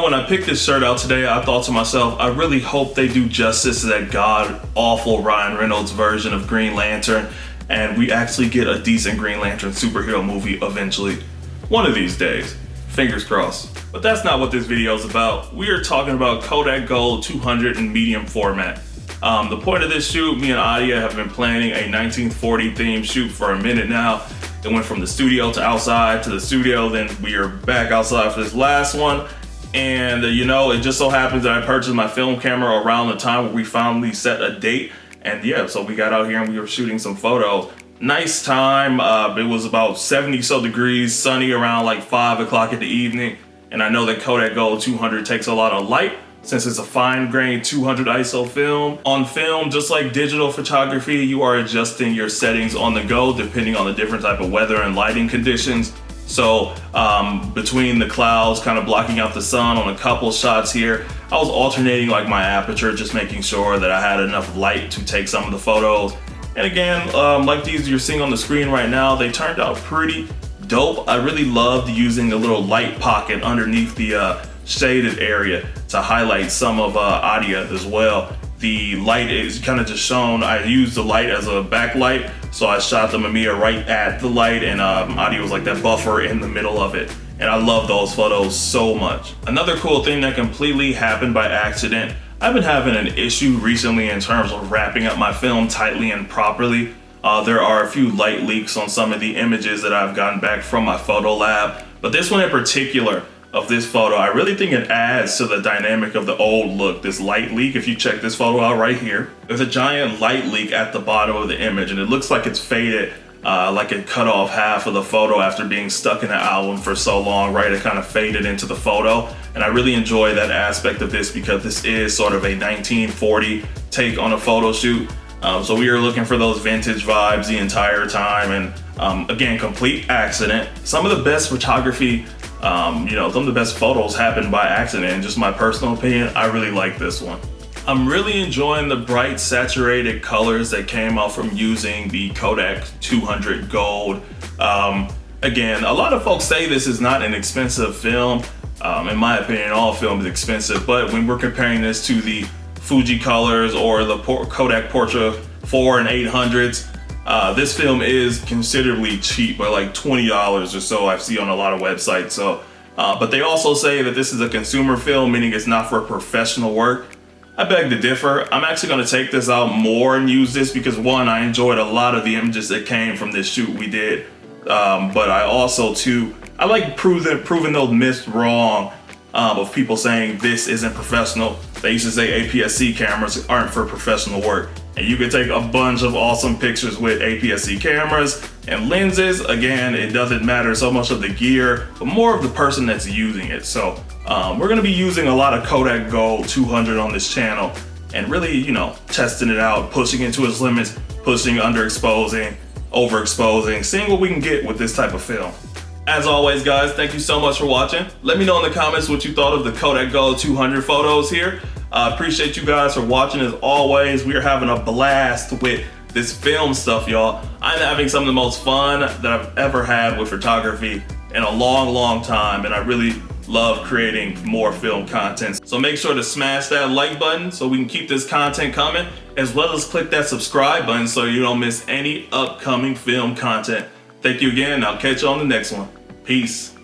when I picked this shirt out today, I thought to myself, I really hope they do justice to that god-awful Ryan Reynolds version of Green Lantern, and we actually get a decent Green Lantern superhero movie eventually. One of these days. Fingers crossed. But that's not what this video is about. We are talking about Kodak Gold 200 in medium format. The point of this shoot, me and Adia have been planning a 1940 themed shoot for a minute now. It went from the studio to outside to the studio, then we are back outside for this last one. And you know, it just so happens that I purchased my film camera around the time where we finally set a date. And yeah, so we got out here and we were shooting some photos. Nice time. It was about 70 so degrees, sunny around like 5 o'clock in the evening. And I know that Kodak Gold 200 takes a lot of light since it's a fine grained 200 ISO film. On film, just like digital photography, you are adjusting your settings on the go depending on the different type of weather and lighting conditions. So between the clouds kind of blocking out the sun on a couple shots here, I was alternating like my aperture, just making sure that I had enough light to take some of the photos. And again, like these you're seeing on the screen right now, they turned out pretty dope. I really loved using a little light pocket underneath the shaded area to highlight some of Adia as well. The light is kind of just shown. I used the light as a backlight, so I shot the Mamiya right at the light, and Adia was like that buffer in the middle of it. And I love those photos so much. Another cool thing that completely happened by accident, I've been having an issue recently in terms of wrapping up my film tightly and properly. There are a few light leaks on some of the images that I've gotten back from my photo lab, but this one in particular of this photo, I really think it adds to the dynamic of the old look, this light leak. If you check this photo out right here, there's a giant light leak at the bottom of the image, and it looks like it's faded, like it cut off half of the photo after being stuck in the album for so long, right? It kind of faded into the photo, and I really enjoy that aspect of this because this is sort of a 1940 take on a photo shoot. So we are looking for those vintage vibes the entire time, and again, complete accident. Some of the best photography, you know, some of the best photos happen by accident. In just my personal opinion, I really like this one. I'm really enjoying the bright saturated colors that came out from using the Kodak 200 Gold. Again, a lot of folks say this is not an expensive film. In my opinion, all film is expensive, but when we're comparing this to the Fuji colors or the Kodak Portra 4 and 800s, this film is considerably cheap, by like $20 or so I see on a lot of websites. So, but they also say that this is a consumer film, meaning it's not for professional work. I beg to differ. I'm actually going to take this out more and use this because one, I enjoyed a lot of the images that came from this shoot we did. But I also too, I like proving those myths wrong of people saying this isn't professional. They used to say APS-C cameras aren't for professional work. And you can take a bunch of awesome pictures with APS-C cameras and lenses. Again, it doesn't matter so much of the gear, but more of the person that's using it. So we're gonna be using a lot of Kodak Gold 200 on this channel and really, you know, testing it out, pushing it to its limits, pushing, underexposing, overexposing, seeing what we can get with this type of film. As always, guys, thank you so much for watching. Let me know in the comments what you thought of the Kodak Gold 200 photos here. I appreciate you guys for watching. As always, we are having a blast with this film stuff, y'all. I'm having some of the most fun that I've ever had with photography in a long time, and I really love creating more film content. So make sure to smash that like button so we can keep this content coming, as well as click that subscribe button so you don't miss any upcoming film content. Thank you again. I'll catch you on the next one. Peace.